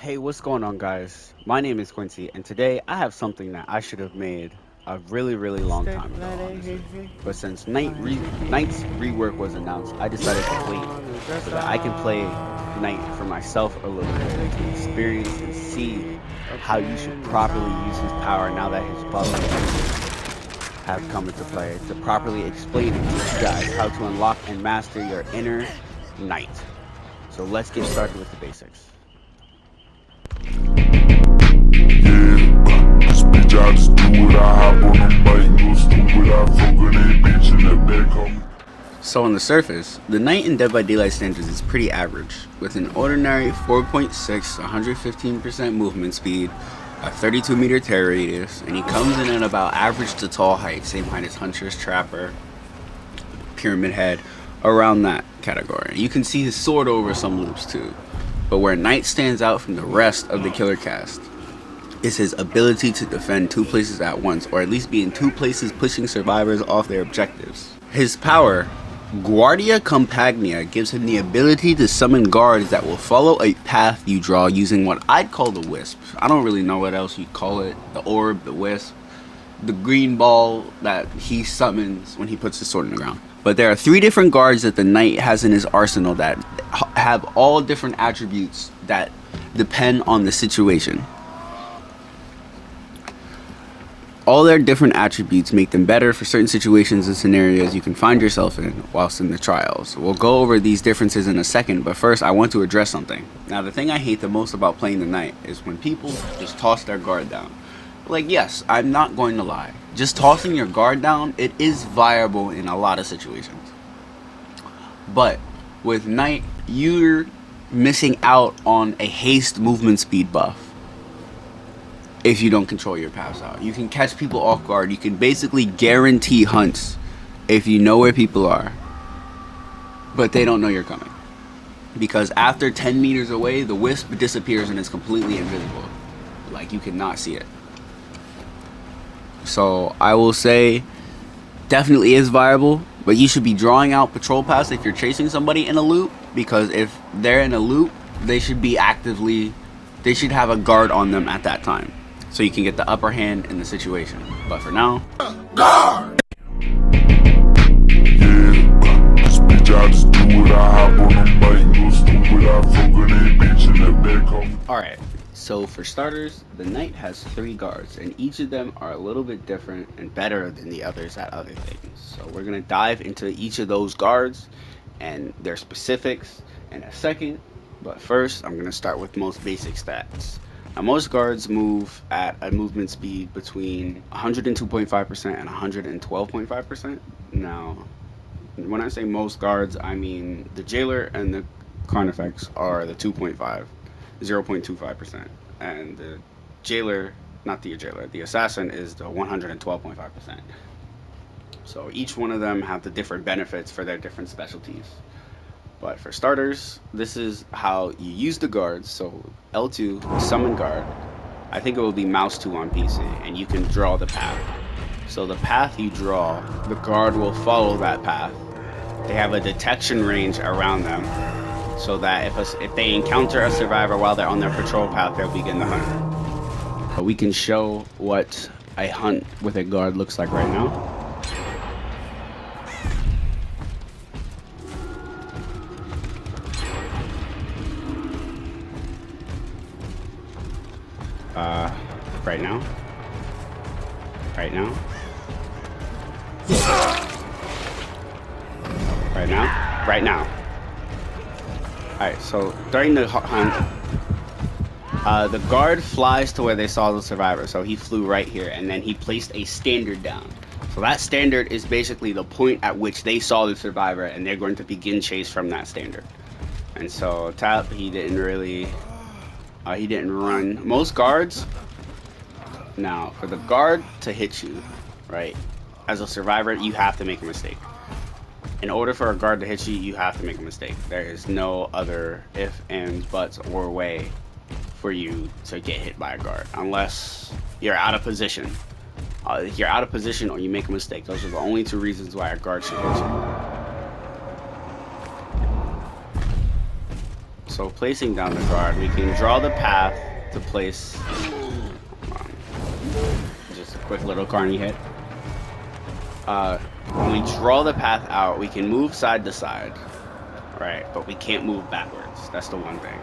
Hey, what's going on, guys? My name is Quincy, and today I have something that I should have made a really long time ago, honestly. But since Knight's rework was announced, I decided to wait so that I can play Knight for myself a little bit to experience and see how you should properly use his power now that his buff and changes have come into play, to properly explain and teach you guys how to unlock and master your inner Knight. So let's get started with the basics. So on the surface, the Knight in Dead by Daylight standards is pretty average, with an ordinary 4.6, 115% movement speed, a 32 meter tear radius, and he comes in at about average to tall height, same height as Huntress, Trapper, Pyramid Head, around that category. You can see his sword over some loops too, but where Knight stands out from the rest of the killer cast is his ability to defend two places at once, or at least be in two places pushing survivors off their objectives. His power, Guardia Compagnia, gives him the ability to summon guards that will follow a path you draw using what I'd call the wisp. I don't really know what else you'd call it. The orb, the wisp, the green ball that he summons when he puts his sword in the ground. But there are three different guards that the Knight has in his arsenal that have all different attributes that depend on the situation. All their different attributes make them better for certain situations and scenarios you can find yourself in whilst in the trials. We'll go over these differences in a second, but first I want to address something. Now, the thing I hate the most about playing the Knight is when people just toss their guard down. Like, yes, I'm not going to lie. Just tossing your guard down, it is viable in a lot of situations. But with Knight, you're missing out on a haste movement speed buff if you don't control your paths out. You can catch people off guard. You can basically guarantee hunts if you know where people are, but they don't know you're coming. Because after 10 meters away, the wisp disappears and is completely invisible. Like, you cannot see it. So I will say, definitely is viable, but you should be drawing out patrol paths if you're chasing somebody in a loop, because if they're in a loop, they should have a guard on them at that time, so you can get the upper hand in the situation. But for now, guard! Alright, so for starters, the Knight has three guards, and each of them are a little bit different and better than the others at other things. So we're going to dive into each of those guards and their specifics in a second, but first I'm going to start with most basic stats. Now, most guards move at a movement speed between 102.5% and 112.5%. Now, when I say most guards, I mean the jailer and the carnifex are the 0.25%. And the jailer, not the jailer, the assassin is the 112.5%. So each one of them have the different benefits for their different specialties. But for starters, this is how you use the guards. So L2, summon guard. I think it will be mouse 2 on PC, and you can draw the path. So the path you draw, the guard will follow that path. They have a detection range around them, so that if they encounter a survivor while they're on their patrol path, they'll begin the hunt. But we can show what a hunt with a guard looks like right now. Right now. Right now. Right now. Right now. Alright, so during the hunt, the guard flies to where they saw the survivor. So he flew right here, and then he placed a standard down. So that standard is basically the point at which they saw the survivor, and they're going to begin chase from that standard. And so Tap, he didn't run. Most guards, now for the guard to hit you, right, as a survivor, you have to make a mistake. In order for a guard to hit you, you have to make a mistake. There is no other if, ands, buts, or way for you to get hit by a guard, unless you're out of position. If you're out of position or you make a mistake, those are the only two reasons why a guard should hit you. So placing down the guard, we can draw the path to place. Just a quick little carny hit. When we draw the path out, we can move side to side, right? But we can't move backwards. That's the one thing.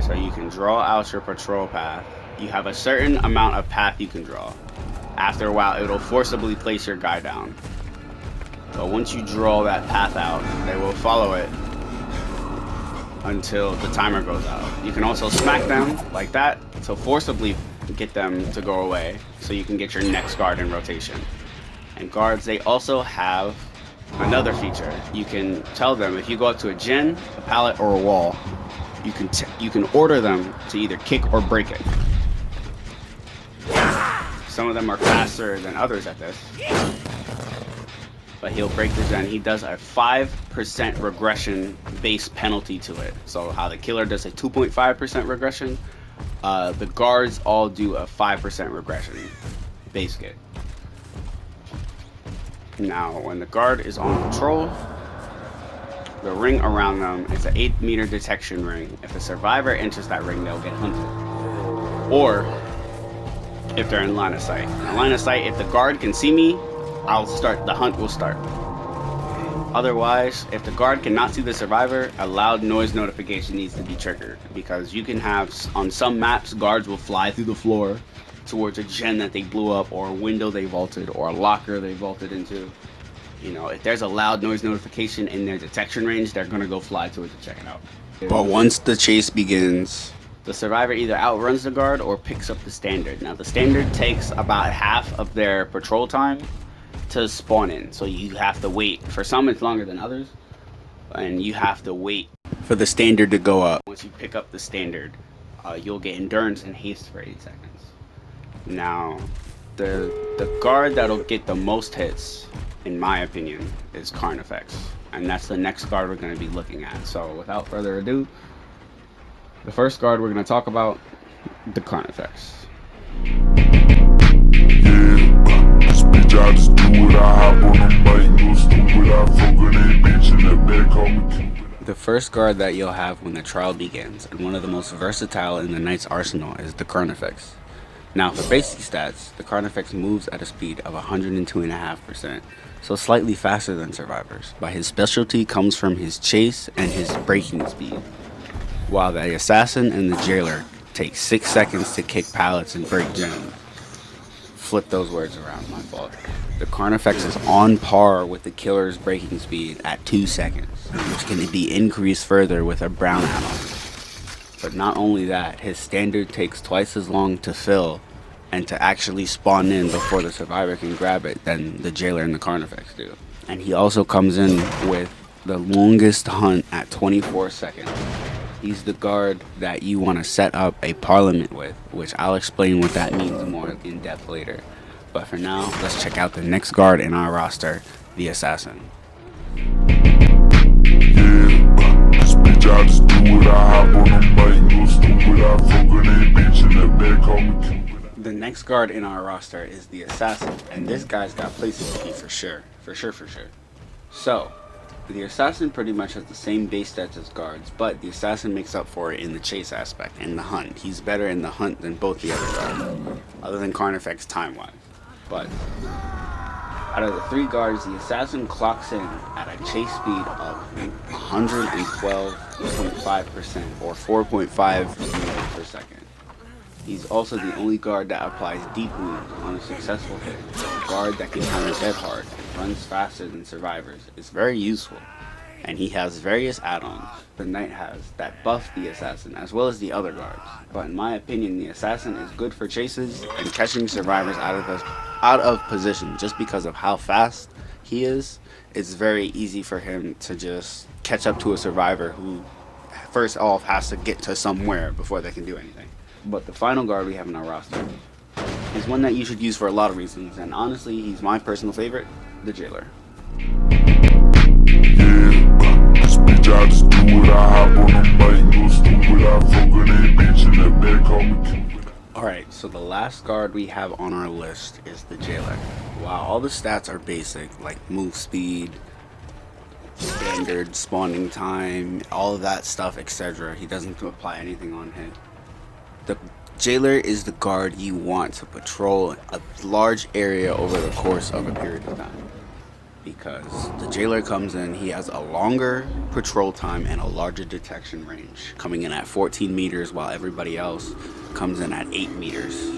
So you can draw out your patrol path. You have a certain amount of path you can draw. After a while, it'll forcibly place your guy down. But once you draw that path out, they will follow it until the timer goes out. You can also smack them like that to forcibly get them to go away so you can get your next guard in rotation. And guards, they also have another feature. You can tell them if you go up to a gen, a pallet, or a wall, you can order them to either kick or break it. Some of them are faster than others at this. But he'll break the gen. He does a 5% regression base penalty to it. So how the killer does a 2.5% regression, the guards all do a 5% regression base kit. Now, when the guard is on patrol, the ring around them is an 8-meter detection ring. If a survivor enters that ring, they'll get hunted. Or if they're in line of sight. In line of sight, if the guard can see me, the hunt will start. Otherwise, if the guard cannot see the survivor, a loud noise notification needs to be triggered, because you can have, on some maps, guards will fly through the floor towards a gen that they blew up, or a window they vaulted, or a locker they vaulted into. You know, if there's a loud noise notification in their detection range, they're gonna go fly to it to check it out. But once the chase begins, the survivor either outruns the guard or picks up the standard. Now, the standard takes about half of their patrol time to spawn in, so you have to wait. For some, it's longer than others, and you have to wait for the standard to go up. Once you pick up the standard, you'll get endurance and haste for 8 seconds. Now, the guard that'll get the most hits, in my opinion, is Carnifex, and that's the next guard we're going to be looking at. So without further ado, the first guard we're going to talk about, the Carnifex. The first guard that you'll have when the trial begins, and one of the most versatile in the knight's arsenal, is the Carnifex. Now, for basic stats, the Carnifex moves at a speed of 102.5%, so slightly faster than survivors, but his specialty comes from his chase and his breaking speed, while the assassin and the jailer take 6 seconds to kick pallets and break gems. Flip those words around, my fault. The Carnifex is on par with the killer's breaking speed at 2 seconds, which can be increased further with a brown add-on. But not only that, his standard takes twice as long to fill and to actually spawn in before the survivor can grab it than the jailer and the Carnifex do. And he also comes in with the longest hunt at 24 seconds. He's the guard that you want to set up a parliament with, which I'll explain what that means more in depth later. But for now, let's check out the next guard in our roster, the assassin. The next guard in our roster is the assassin, and this guy's got places to be for sure. So, the assassin pretty much has the same base stats as guards, but the assassin makes up for it in the chase aspect, in the hunt. He's better in the hunt than both the other guards, other than Carnifex time-wise. But out of the 3 guards, the assassin clocks in at a chase speed of 112.5% or 4.5 meters per second. He's also the only guard that applies deep wounds on a successful hit. A guard that can counter dead hard, runs faster than survivors, is very useful, and he has various add-ons. The knight has that buff the assassin as well as the other guards, but in my opinion, the assassin is good for chases and catching survivors out of position. Just because of how fast he is, it's very easy for him to just catch up to a survivor who first off has to get to somewhere before they can do anything. But the final guard we have in our roster is one that you should use for a lot of reasons, and honestly, he's my personal favorite, the jailer. Alright, so the last guard we have on our list is the jailer. While all the stats are basic, like move speed, standard spawning time, all of that stuff, etc. He doesn't apply anything on hit. The jailer is the guard you want to patrol a large area over the course of a period of time. Because the jailer comes in, he has a longer patrol time and a larger detection range, coming in at 14 meters while everybody else comes in at 8 meters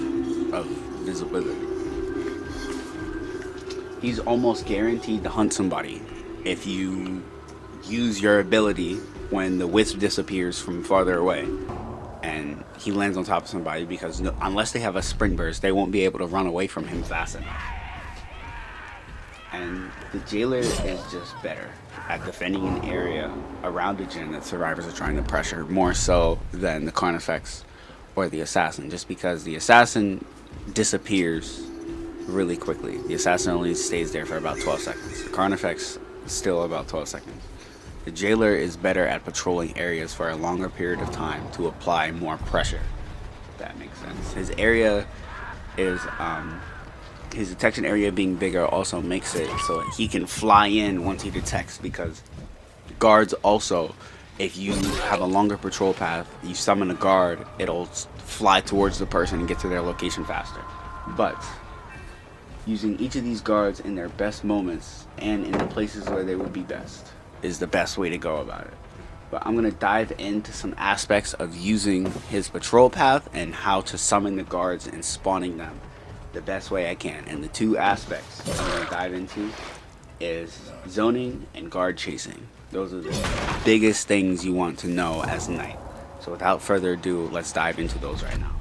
of visibility. He's almost guaranteed to hunt somebody if you use your ability when the wisp disappears from farther away and he lands on top of somebody, because unless they have a sprint burst, they won't be able to run away from him fast enough. And the jailer is just better at defending an area around the gen that survivors are trying to pressure, more so than the carnifex or the assassin, just because the assassin disappears really quickly. The assassin only stays there for about 12 seconds. The carnifex is still about 12 seconds. The jailer is better at patrolling areas for a longer period of time to apply more pressure, if that makes sense. His area is his detection area being bigger also makes it so he can fly in once he detects, because guards also, if you have a longer patrol path, you summon a guard, it'll fly towards the person and get to their location faster. But using each of these guards in their best moments and in the places where they would be best is the best way to go about it. But I'm going to dive into some aspects of using his patrol path and how to summon the guards and spawning them the best way I can. And the two aspects I'm going to dive into is zoning and guard chasing. Those are the biggest things you want to know as a knight. So without further ado, let's dive into those right now.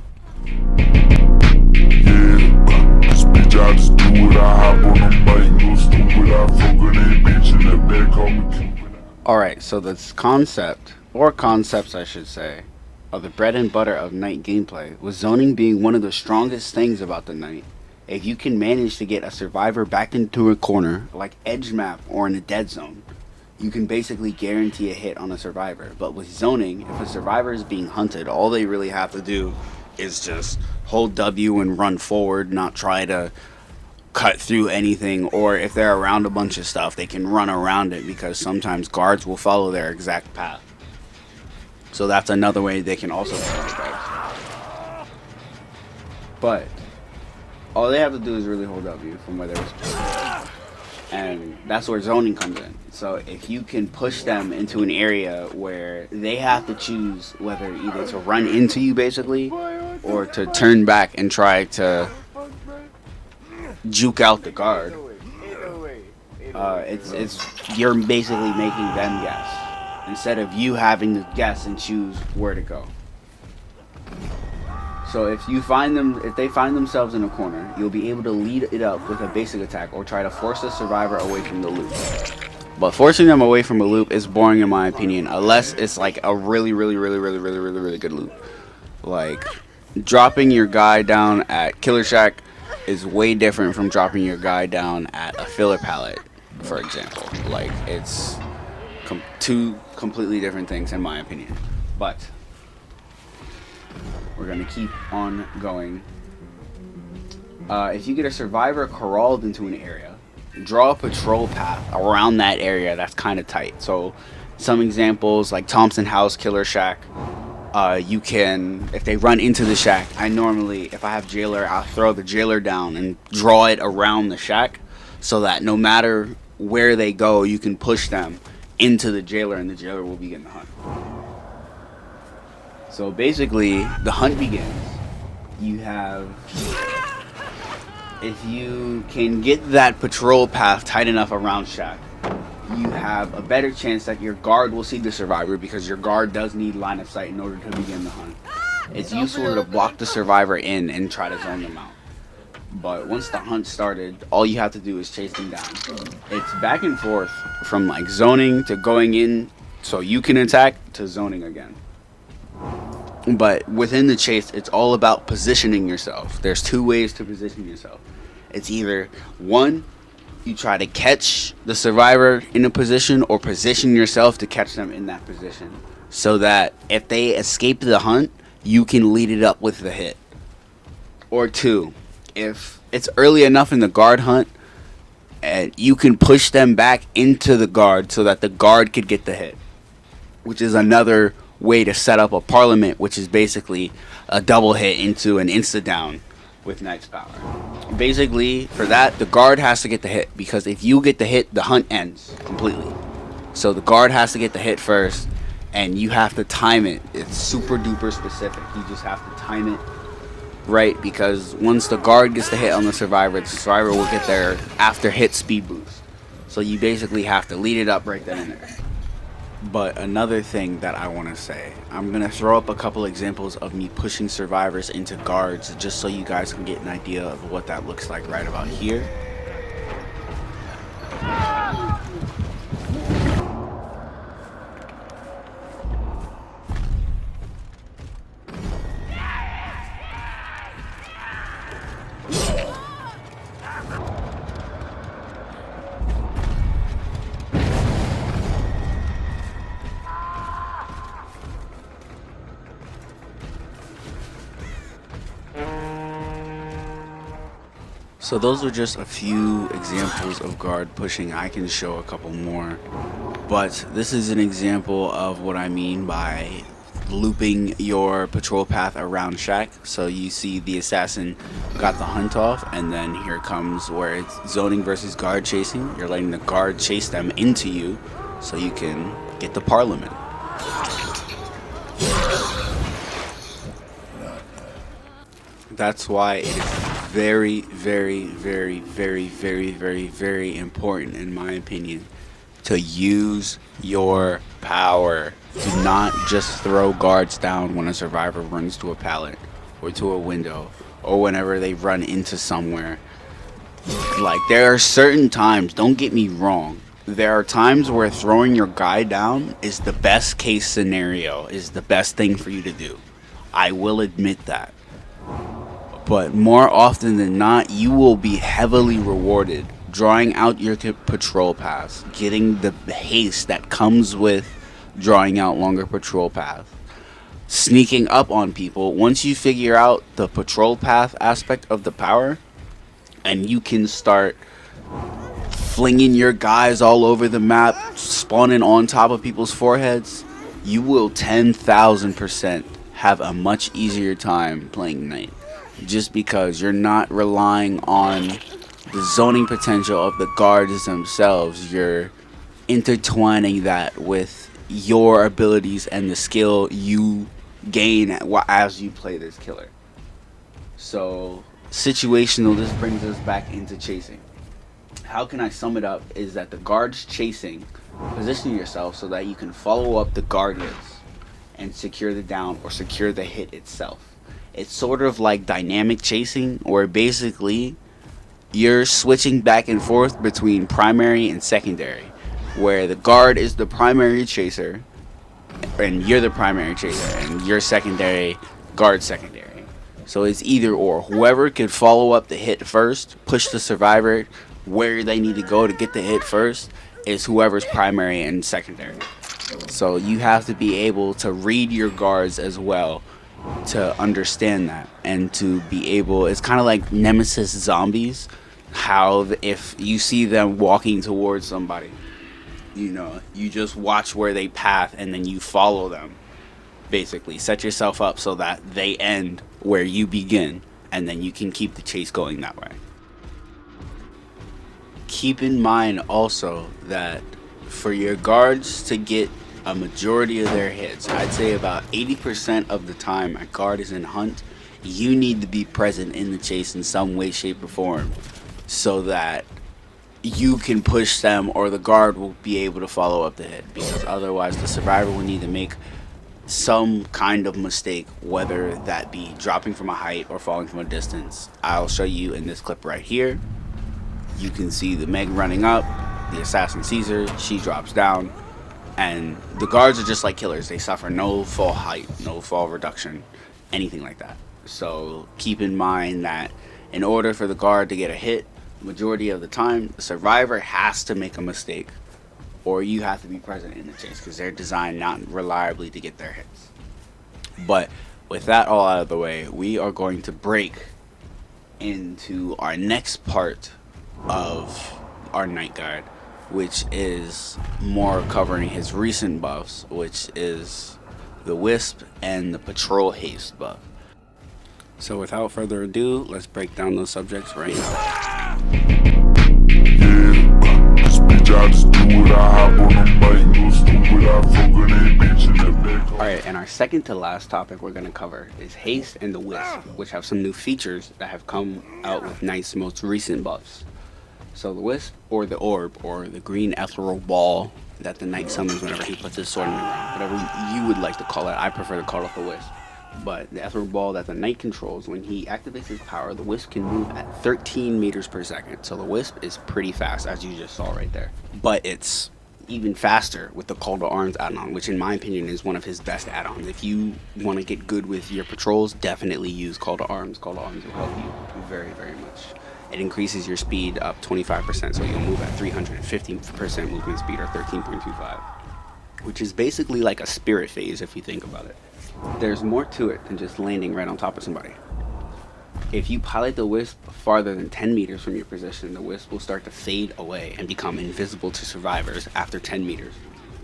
I just do what I hop on the bike, no stupid, I fuck with that bitch in the back, call me Cupid. Alright, so this concept, or concepts I should say, of the bread and butter of knight gameplay, with zoning being one of the strongest things about the knight. If you can manage to get a survivor back into a corner, like edge map or in a dead zone, you can basically guarantee a hit on a survivor. But with zoning, if a survivor is being hunted, all they really have to do is just hold W and run forward, not try to cut through anything, or if they're around a bunch of stuff, they can run around it, because sometimes guards will follow their exact path. So that's another way they can also follow guards. But all they have to do is really hold W from where they were supposed to. And that's where zoning comes in. So if you can push them into an area where they have to choose whether either to run into you basically, or to turn back and try to juke out the guard, it's you're basically making them guess instead of you having to guess and choose where to go. So if they find themselves in a corner, you'll be able to lead it up with a basic attack or try to force the survivor away from the loop. But forcing them away from a loop is boring in my opinion, unless it's like a really good loop. Like dropping your guy down at Killer Shack is way different from dropping your guy down at a filler pallet, for example. Like it's two completely different things in my opinion. But we're gonna keep on going. If you get a survivor corralled into an area, draw a patrol path around that area that's kind of tight. So some examples like Thompson House, Killer Shack. You can, if they run into the shack, if I have jailer, I'll throw the jailer down and draw it around the shack so that no matter where they go, you can push them into the jailer and the jailer will begin the hunt. So basically, the hunt begins. If you can get that patrol path tight enough around shack, you have a better chance that your guard will see the survivor, because your guard does need line of sight in order to begin the hunt. It's useful to block the survivor in and try to zone them out. But once the hunt started, all you have to do is chase them down. It's back and forth from like zoning to going in so you can attack to zoning again. But within the chase, it's all about positioning yourself. There's two ways to position yourself. It's either one, you try to catch the survivor in a position, or position yourself to catch them in that position, so that if they escape the hunt, you can lead it up with the hit. Or two, if it's early enough in the guard hunt, and you can push them back into the guard so that the guard could get the hit, which is another way to set up a parliament, which is basically a double hit into an insta down with Knight's power. Basically, for that, the guard has to get the hit, because if you get the hit, the hunt ends completely. So the guard has to get the hit first, and you have to time it. It's super duper specific. You just have to time it right, because once the guard gets the hit on the survivor will get their after hit speed boost. So you basically have to lead it up right then and there. But another thing that I want to say, I'm going to throw up a couple examples of me pushing survivors into guards just so you guys can get an idea of what that looks like right about here. So those are just a few examples of guard pushing. I can show a couple more, but this is an example of what I mean by looping your patrol path around shack. So you see the assassin got the hunt off, and then here comes where it's zoning versus guard chasing. You're letting the guard chase them into you so you can get the parliament. That's why it is very, very, very, very, very, very, very important, in my opinion, to use your power. Do not just throw guards down when a survivor runs to a pallet or to a window or whenever they run into somewhere. Like, there are certain times, don't get me wrong, there are times where throwing your guy down is the best case scenario, is the best thing for you to do. I will admit that. But more often than not, you will be heavily rewarded drawing out your patrol paths, getting the haste that comes with drawing out longer patrol paths, sneaking up on people. Once you figure out the patrol path aspect of the power, and you can start flinging your guys all over the map, spawning on top of people's foreheads, you will 10,000% have a much easier time playing Knight. Just because you're not relying on the zoning potential of the guards themselves, you're intertwining that with your abilities and the skill you gain as you play this killer. So situational, this brings us back into chasing. How can I sum it up is that the guards chasing, position yourself so that you can follow up the guard hits and secure the down or secure the hit itself. It's sort of like dynamic chasing, where basically you're switching back and forth between primary and secondary, where the guard is the primary chaser and you're the primary chaser, and you're secondary, guard secondary. So it's either or. Whoever could follow up the hit first, push the survivor where they need to go to get the hit first, is whoever's primary and secondary. So you have to be able to read your guards as well, to understand that, and to be able, it's kind of like Nemesis zombies, how if you see them walking towards somebody, you know, you just watch where they path and then you follow them. Basically set yourself up so that they end where you begin, and then you can keep the chase going that way. Keep in mind also that for your guards to get a majority of their hits, I'd say about 80% of the time a guard is in hunt, you need to be present in the chase in some way, shape, or form, so that you can push them or the guard will be able to follow up the hit, because otherwise the survivor will need to make some kind of mistake, whether that be dropping from a height or falling from a distance. I'll show you in this clip right here. You can see the Meg running up, the assassin sees her, she drops down, and the guards are just like killers. They suffer no fall height, no fall reduction, anything like that. So keep in mind that in order for the guard to get a hit, majority of the time, the survivor has to make a mistake, or you have to be present in the chase, because they're designed not reliably to get their hits. But with that all out of the way, we are going to break into our next part of our Knight guide, which is more covering his recent buffs, which is the Wisp and the Patrol Haste buff. So without further ado, let's break down those subjects right now. This bitch, I just do what I hop on them bike, go stupid, I fuck with that bitch in the back. Alright, and our second to last topic we're going to cover is Haste and the Wisp, which have some new features that have come out with Knight's most recent buffs. So the Wisp, or the Orb, or the green ethereal ball that the Knight summons whenever he puts his sword in the ground, whatever you would like to call it. I prefer to call it the Wisp. But the ethereal ball that the Knight controls, when he activates his power, the Wisp can move at 13 meters per second. So the Wisp is pretty fast, as you just saw right there. But it's even faster with the Call to Arms add-on, which in my opinion is one of his best add-ons. If you want to get good with your patrols, definitely use Call to Arms. Call to Arms will help you very, very much. It increases your speed up 25%, so you'll move at 350% movement speed, or 13.25, which is basically like a spirit phase if you think about it. There's more to it than just landing right on top of somebody. If you pilot the Wisp farther than 10 meters from your position, the Wisp will start to fade away and become invisible to survivors after 10 meters.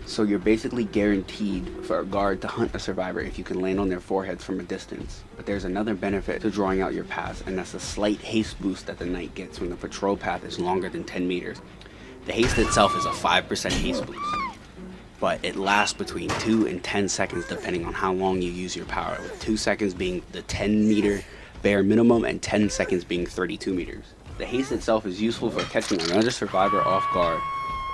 So you're basically guaranteed for a guard to hunt a survivor if you can land on their foreheads from a distance. But there's another benefit to drawing out your paths, and that's a slight haste boost that the Knight gets when the patrol path is longer than 10 meters. The haste itself is a 5% haste boost, but it lasts between 2 and 10 seconds depending on how long you use your power, with 2 seconds being the 10 meter bare minimum and 10 seconds being 32 meters. The haste itself is useful for catching another survivor off guard,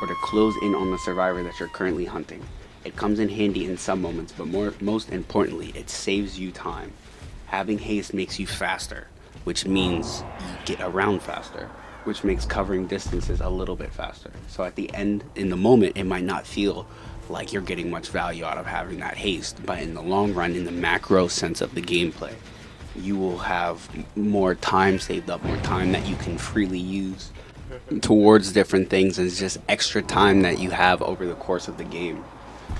or to close in on the survivor that you're currently hunting. It comes in handy in some moments, but most importantly, it saves you time. Having haste makes you faster, which means you get around faster, which makes covering distances a little bit faster. So at the end, in the moment, it might not feel like you're getting much value out of having that haste, but in the long run, in the macro sense of the gameplay, you will have more time saved up, more time that you can freely use towards different things, and it's just extra time that you have over the course of the game.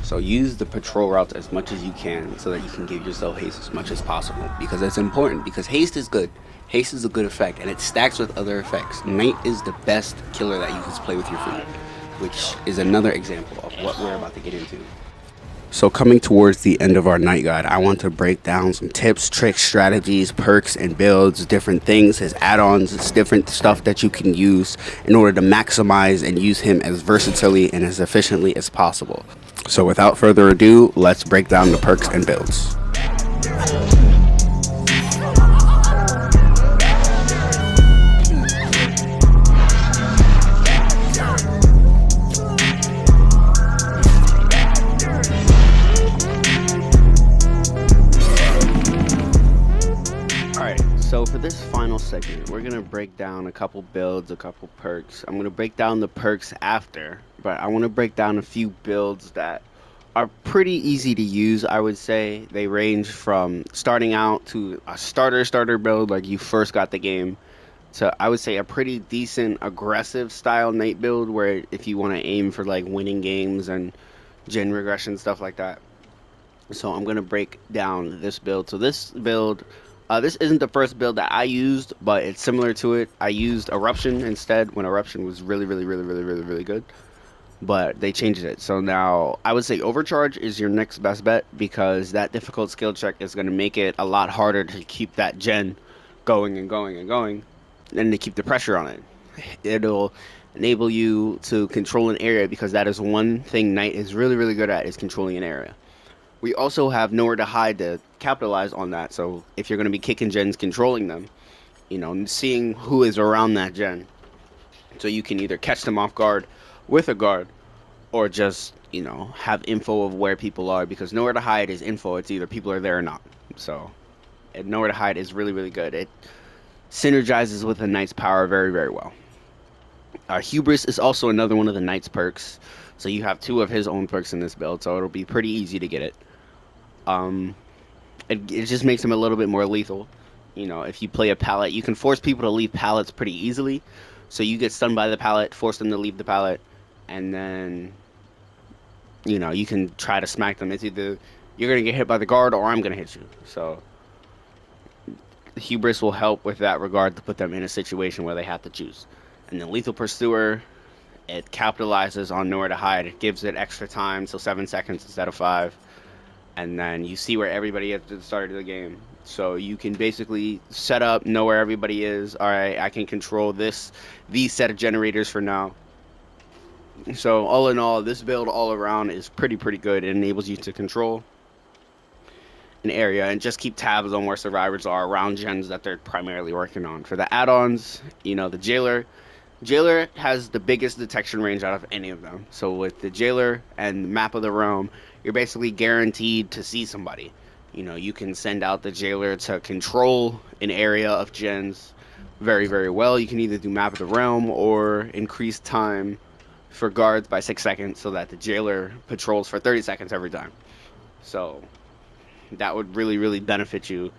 So use the patrol routes as much as you can so that you can give yourself haste as much as possible, because it's important, because haste is good. Haste is a good effect, and it stacks with other effects. Knight is the best killer that you can play with your food, which is another example of what we're about to get into. So coming towards the end of our Knight guide, I want to break down some tips, tricks, strategies, perks, and builds, different things, his add-ons, it's different stuff that you can use in order to maximize and use him as versatilely and as efficiently as possible. So without further ado, let's break down the perks and builds. So for this final segment, we're going to break down a couple builds, a couple perks. I'm going to break down the perks after, but I want to break down a few builds that are pretty easy to use, I would say. They range from starting out to a starter build, like you first got the game, to, I would say, a pretty decent aggressive style Knight build, where if you want to aim for like winning games and gen regression, stuff like that. So I'm going to break down this build. So this build... this isn't the first build that I used, but it's similar to it. I used Eruption instead when Eruption was really good. But they changed it. So now I would say Overcharge is your next best bet, because that difficult skill check is going to make it a lot harder to keep that gen going and to keep the pressure on it. It'll enable you to control an area, because that is one thing Knight is really good at, is controlling an area. We also have Nowhere to Hide to capitalize on that. So if you're going to be kicking gens, controlling them, you know, seeing who is around that gen, so you can either catch them off guard with a guard, or just, you know, have info of where people are, because Nowhere to Hide is info. It's either people are there or not. So Nowhere to Hide is really good. It synergizes with the Knight's power very well. Hubris is also another one of the Knight's perks. So you have two of his own perks in this build, so it'll be pretty easy to get it. It just makes him a little bit more lethal. You know, if you play a pallet, you can force people to leave pallets pretty easily. So you get stunned by the pallet, force them to leave the pallet, and then, you know, you can try to smack them. It's either you're going to get hit by the guard, or I'm going to hit you. So Hubris will help with that regard, to put them in a situation where they have to choose. And then Lethal Pursuer, it capitalizes on nowhere to hide. It gives it extra time, so 7 seconds instead of 5. And then you see where everybody is at the start of the game. So you can basically set up, know where everybody is. All right, I can control these set of generators for now. So all in all, this build all around is pretty good. It enables you to control an area and just keep tabs on where survivors are around gens that they're primarily working on. For the add-ons, you know, the jailer has the biggest detection range out of any of them. So with the jailer and map of the realm, you're basically guaranteed to see somebody. You know, you can send out the jailer to control an area of gens very well. You can either do map of the realm or increase time for guards by 6 seconds so that the jailer patrols for 30 seconds every time. So that would really benefit you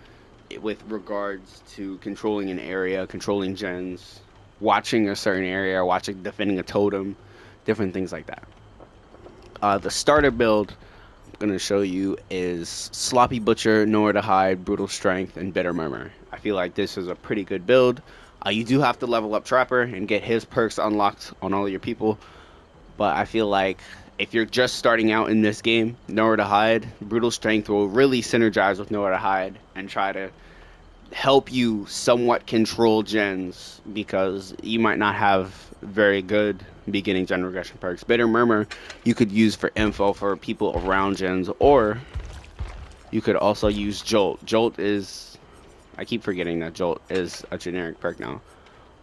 with regards to controlling an area, controlling gens, watching a certain area, defending a totem, different things like that. The starter build I'm going to show you is Sloppy Butcher, Nowhere to Hide, Brutal Strength, and Bitter Murmur. I feel like this is a pretty good build. You do have to level up Trapper and get his perks unlocked on all of your people, but I feel like if you're just starting out in this game, Nowhere to Hide, Brutal Strength will really synergize with Nowhere to Hide and try to help you somewhat control gens, because you might not have very good beginning gen regression perks. Bitter Murmur you could use for info for people around gens, or you could also use Jolt. Jolt is, I keep forgetting that Jolt is a generic perk now,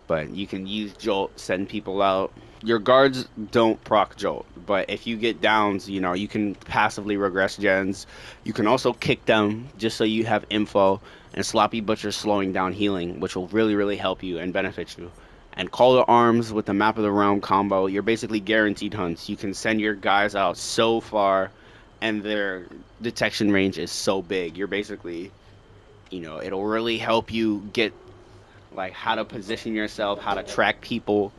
but you can use Jolt, send people out. Your guards don't proc Jolt, but if you get downs, you know, you can passively regress gens. You can also kick them just so you have info, and Sloppy Butcher slowing down healing, which will really help you and benefit you. And Call to Arms with the Map of the Realm combo, you're basically guaranteed hunts. You can send your guys out so far, and their detection range is so big. You're basically, you know, it'll really help you get like how to position yourself, how to track people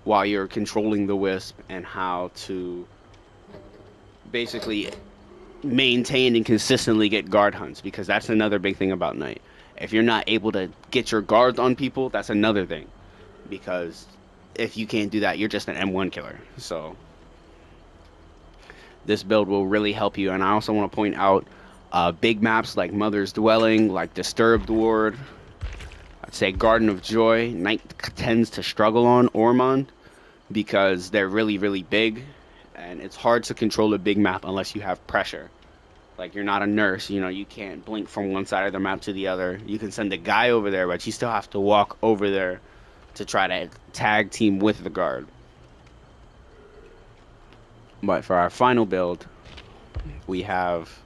while you're controlling the wisp, and how to basically maintain and consistently get guard hunts, because that's another big thing about Night. If you're not able to get your guards on people, that's another thing, because if you can't do that, you're just an M1 killer. So this build will really help you. And I also want to point out big maps like Mother's Dwelling, like Disturbed Ward, I'd say Garden of Joy, Night tends to struggle on Ormond, because they're really big, and it's hard to control a big map unless you have pressure. Like, you're not a nurse, you know, you can't blink from one side of the map to the other. You can send a guy over there, but you still have to walk over there to try to tag team with the guard. But for our final build, we have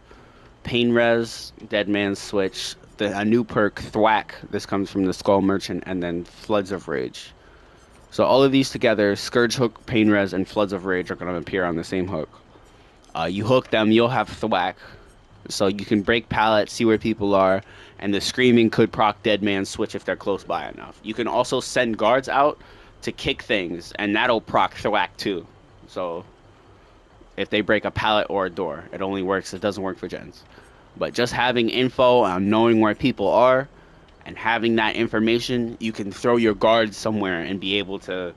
Pain Res, Dead Man's Switch, a new perk, Thwack. This comes from the Skull Merchant, and then Floods of Rage. So all of these together, Scourge Hook, Pain Res, and Floods of Rage are going to appear on the same hook. You hook them, you'll have Thwack. So you can break pallets, see where people are, and the Screaming could proc Dead Man's Switch if they're close by enough. You can also send guards out to kick things, and that'll proc Thwack too. So if they break a pallet or a door, it only works, it doesn't work for gens. But just having info on knowing where people are and having that information, you can throw your guards somewhere and be able to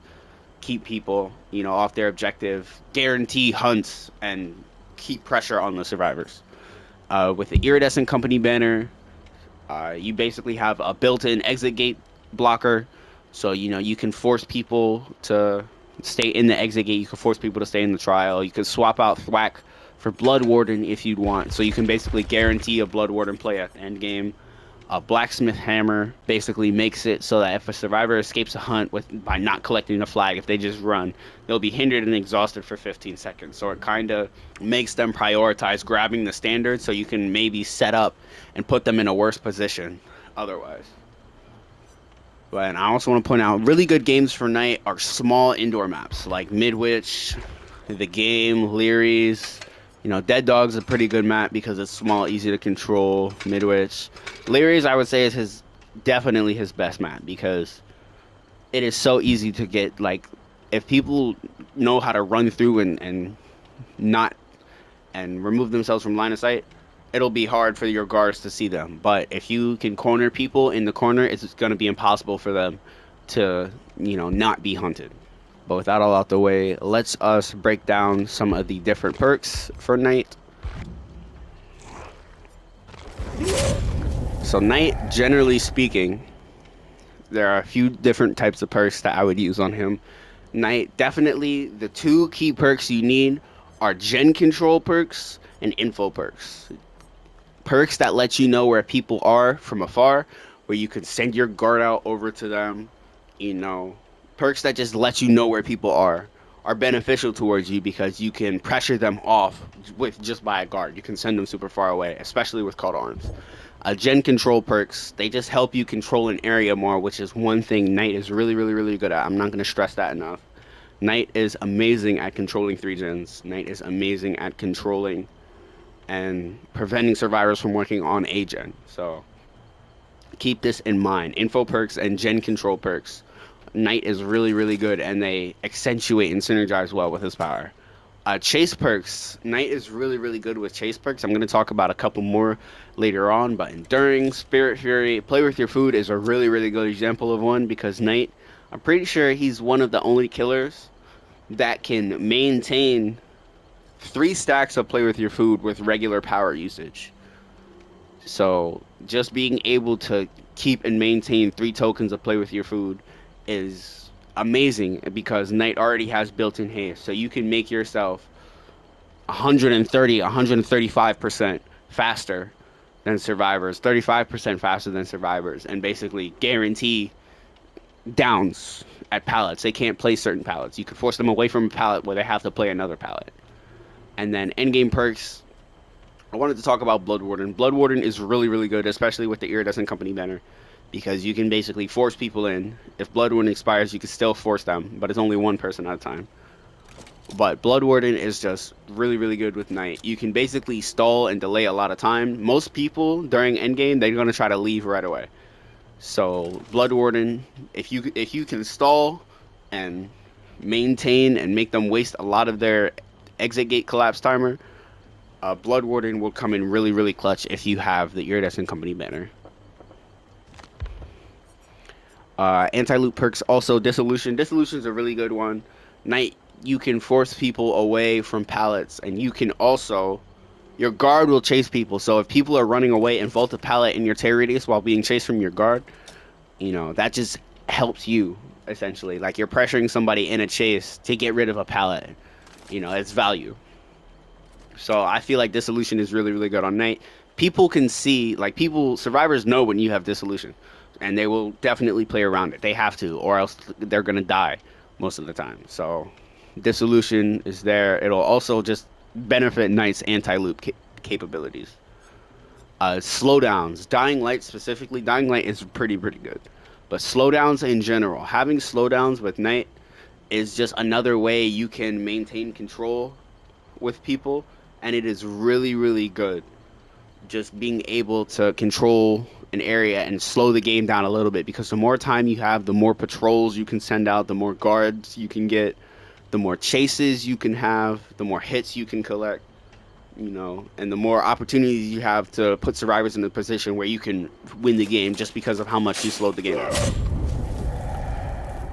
keep people, you know, off their objective, guarantee hunts, and keep pressure on the survivors. With the Iridescent Company banner, you basically have a built-in exit gate blocker, so you know you can force people to stay in the exit gate. You can force people to stay in the trial. You can swap out Thwack for Blood Warden if you'd want, so you can basically guarantee a Blood Warden play at the end game. A Blacksmith Hammer basically makes it so that if a survivor escapes a hunt by not collecting the flag, if they just run, they'll be hindered and exhausted for 15 seconds. So it kind of makes them prioritize grabbing the standard, so you can maybe set up and put them in a worse position otherwise. But I also want to point out, really good games for Night are small indoor maps like Midwich, The Game, Leary's. You know, Dead Dog's a pretty good map because it's small, easy to control. Midwich. Leary's, I would say, is definitely his best map, because it is so easy to get, like, if people know how to run through and remove themselves from line of sight, it'll be hard for your guards to see them. But if you can corner people in the corner, it's going to be impossible for them to, you know, not be hunted. But with that all out the way, let's us break down some of the different perks for Knight. So Knight, generally speaking, there are a few different types of perks that I would use on him. Knight, definitely the two key perks you need are gen control perks and info perks. Perks that let you know where people are from afar, where you can send your guard out over to them. You know, perks that just let you know where people are beneficial towards you because you can pressure them off with just by a guard. You can send them super far away, especially with called arms. Gen control perks, they just help you control an area more, which is one thing Knight is really, really, really good at. I'm not going to stress that enough. Knight is amazing at controlling 3 gens. Knight is amazing at controlling and preventing survivors from working on a gen. So keep this in mind. Info perks and gen control perks. Knight is really, really good, and they accentuate and synergize well with his power. Chase perks. Knight is really, really good with chase perks. I'm going to talk about a couple more later on, but Enduring, Spirit Fury, Play With Your Food is a really, really good example of one because Knight, I'm pretty sure he's one of the only killers that can maintain 3 stacks of Play With Your Food with regular power usage. So just being able to keep and maintain 3 tokens of Play With Your Food is amazing because Knight already has built-in haste, so you can make yourself 135% faster than survivors, 35% faster than survivors, and basically guarantee downs at pallets. They can't play certain pallets. You can force them away from a pallet where they have to play another pallet. And then endgame perks, I wanted to talk about Blood Warden. Blood Warden is really, really good, especially with the Iridescent Company banner, because you can basically force people in. If Blood Warden expires, you can still force them, but it's only one person at a time. But Blood Warden is just really, really good with Knight. You can basically stall and delay a lot of time. Most people during endgame, they're going to try to leave right away. So Blood Warden, if you can stall and maintain and make them waste a lot of their exit gate collapse timer, Blood Warden will come in really, really clutch if you have the Iridescent Company banner. Anti-loot perks, also Dissolution. Dissolution's a really good one. Knight, you can force people away from pallets, and you can also, your guard will chase people. So if people are running away and vault a pallet in your tear radius while being chased from your guard, you know, that just helps you, essentially. Like, you're pressuring somebody in a chase to get rid of a pallet. You know, it's value. So I feel like Dissolution is really, really good on Knight. People can see, like, survivors know when you have Dissolution, and they will definitely play around it. They have to, or else they're going to die most of the time. So Dissolution is there. It'll also just benefit Knight's anti-loop capabilities. Slowdowns. Dying Light specifically. Dying Light is pretty good. But slowdowns in general. Having slowdowns with Knight is just another way you can maintain control with people. And it is really, really good. Just being able to control an area and slow the game down a little bit, because the more time you have, the more patrols you can send out, the more guards you can get, the more chases you can have, the more hits you can collect, you know, and the more opportunities you have to put survivors in a position where you can win the game just because of how much you slowed the game down.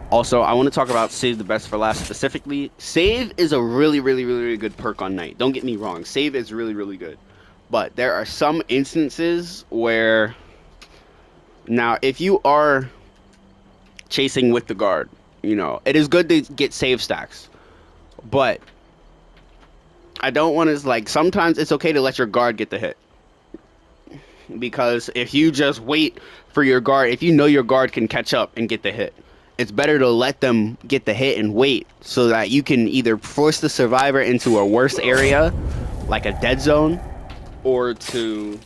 Also, I want to talk about Save the Best for Last specifically. Save is a really, really, really, really good perk on Knight. Don't get me wrong. Save is really, really good. But there are some instances where, now, if you are chasing with the guard, you know, it is good to get save stacks. But I don't want to, like, sometimes it's okay to let your guard get the hit. Because if you just wait for your guard, if you know your guard can catch up and get the hit, it's better to let them get the hit and wait so that you can either force the survivor into a worse area, like a dead zone, or to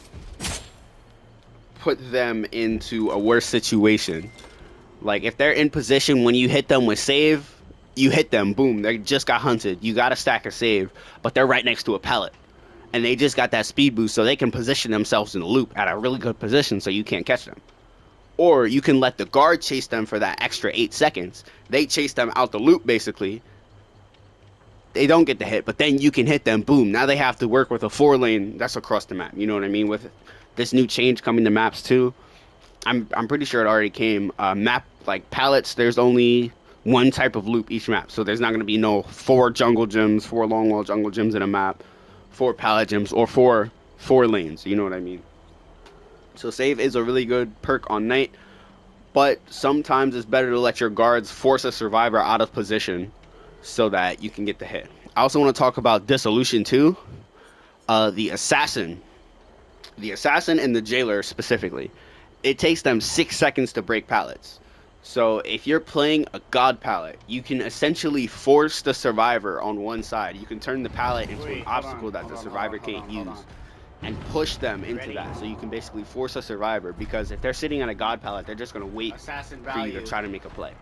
put them into a worse situation. Like, if they're in position when you hit them with save, you hit them, boom, they just got hunted. You got a stack of save, but they're right next to a pallet. And they just got that speed boost, so they can position themselves in a loop at a really good position so you can't catch them. Or you can let the guard chase them for that extra 8 seconds. They chase them out the loop, basically. They don't get the hit, but then you can hit them, boom. Now they have to work with a 4-lane that's across the map. You know what I mean? With this new change coming to maps too, I'm pretty sure it already came. Map, like, pallets, there's only one type of loop each map. So there's not going to be no 4 jungle gyms, 4 long wall jungle gyms in a map, 4 pallet gyms, or 4 lanes. You know what I mean? So save is a really good perk on Knight, but sometimes it's better to let your guards force a survivor out of position so that you can get the hit. I also want to talk about dissolution too. The assassin and the jailer specifically, it takes them 6 seconds to break pallets. So if you're playing a god pallet, you can essentially force the survivor on one side. You can turn the pallet into an obstacle that the survivor can't use and push them into that. So you can basically force a survivor, because if they're sitting on a god pallet, they're just going to wait for you to try to make a play.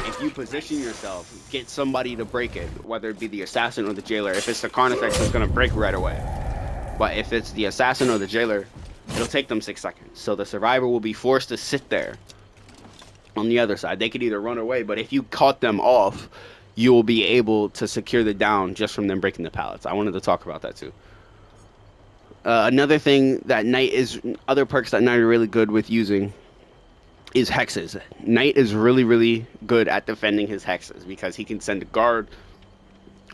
If you position yourself, get somebody to break it, whether it be the assassin or the jailer. If it's the carnifex, it's going to break right away. But if it's the assassin or the jailer, it'll take them 6 seconds. So the survivor will be forced to sit there on the other side. They could either run away, but if you caught them off, you will be able to secure the down just from them breaking the pallets. I wanted to talk about that too. Another thing that other perks that Knight are really good with using is hexes. Knight is really good at defending his hexes because he can send a guard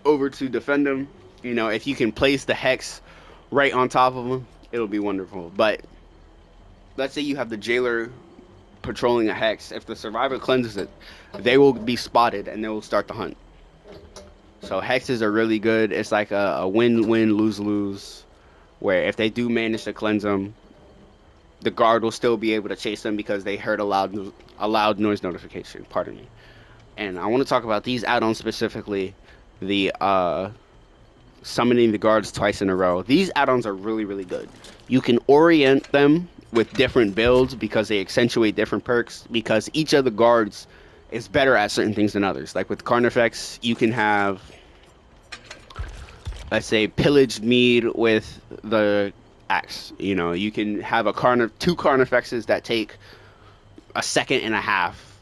over to defend him. You know, if you can place the hex right on top of him, it'll be wonderful. But let's say you have the jailer patrolling a hex. If the survivor cleanses it, they will be spotted and they will start the hunt. So hexes are really good. It's like a win-win, lose-lose, where if they do manage to cleanse them, the guard will still be able to chase them because they heard a loud noise notification. Pardon me. And I want to talk about these add-ons specifically. The summoning the guards twice in a row. These add-ons are really good. You can orient them with different builds because they accentuate different perks, because each of the guards is better at certain things than others. Like with carnifex, you can have, let's say, pillaged mead with the axe. You know, you can have two carnifexes that take a second and a half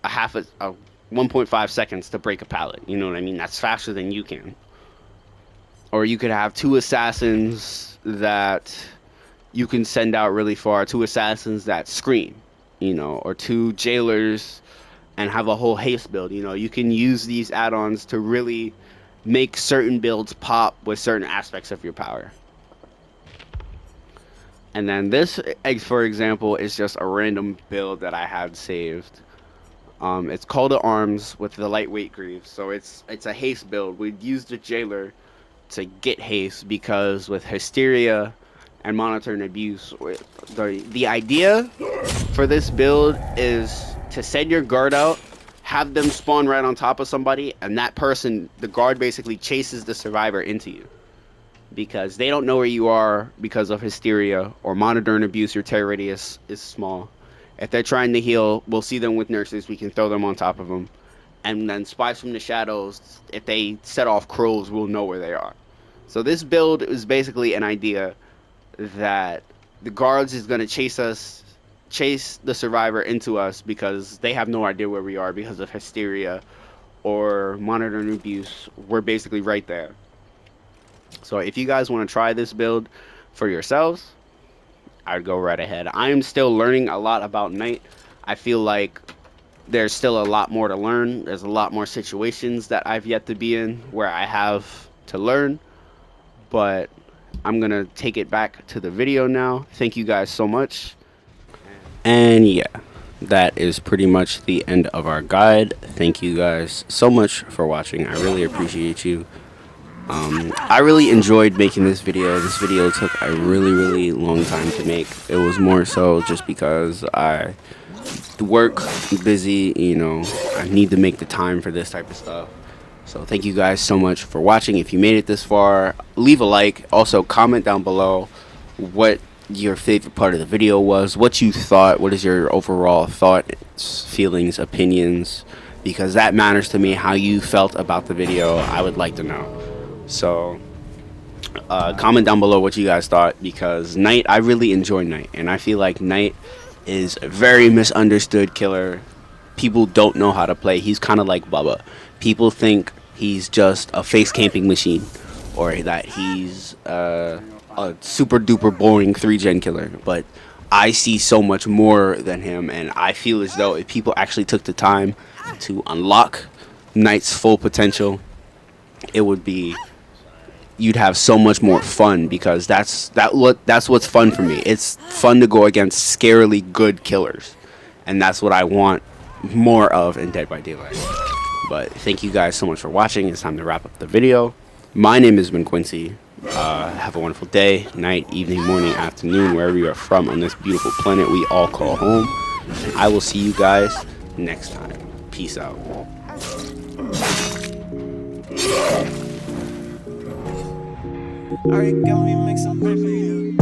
1.5 seconds to break a pallet. You know what I mean? That's faster than you can. Or you could have 2 assassins that you can send out really far, 2 assassins that scream, you know, or 2 jailers and have a whole haste build. You know, you can use these add-ons to really make certain builds pop with certain aspects of your power. And then this, for example, is just a random build that I had saved. It's called the arms with the lightweight greaves. So it's a haste build. We'd use the jailer to get haste because with hysteria and monitor and abuse, the idea for this build is to send your guard out, have them spawn right on top of somebody, and that person, the guard, basically chases the survivor into you because they don't know where you are because of hysteria or monitor and abuse. Your terror radius is small. If they're trying to heal, we'll see them with nurses. We can throw them on top of them. And then spies from the shadows, if they set off crows, we'll know where they are. So this build is basically an idea that the guards is going to chase the survivor into us because they have no idea where we are because of hysteria or monitor and abuse. We're basically right there. So if you guys want to try this build for yourselves, I'd go right ahead. I am still learning a lot about Knight. I feel like there's still a lot more to learn. There's a lot more situations that I've yet to be in where I have to learn. But I'm going to take it back to the video now. Thank you guys so much. And yeah, that is pretty much the end of our guide. Thank you guys so much for watching. I really appreciate you. I really enjoyed making this video. This video took a really long time to make. It was more so just because I work busy, you know, I need to make the time for this type of stuff. So thank you guys so much for watching. If you made it this far, leave a like. Also comment down below what your favorite part of the video was, what you thought, what is your overall thoughts, feelings, opinions, because that matters to me. How you felt about the video, I would like to know. So comment down below what you guys thought, because Knight, I really enjoy Knight, and I feel like Knight is a very misunderstood killer. People don't know how to play. He's kind of like Bubba. People think he's just a face camping machine, or that he's a super duper boring 3-gen killer, but I see so much more than him, and I feel as though if people actually took the time to unlock Knight's full potential, it would be, you'd have so much more fun, because that's what's fun for me. It's fun to go against scarily good killers, and that's what I want more of in Dead by Daylight. But thank you guys so much for watching. It's time to wrap up the video. My name has been Quincy. Have a wonderful day, night, evening, morning, afternoon, wherever you are from on this beautiful planet we all call home. And I will see you guys next time. Peace out. Alright, got me make some baby.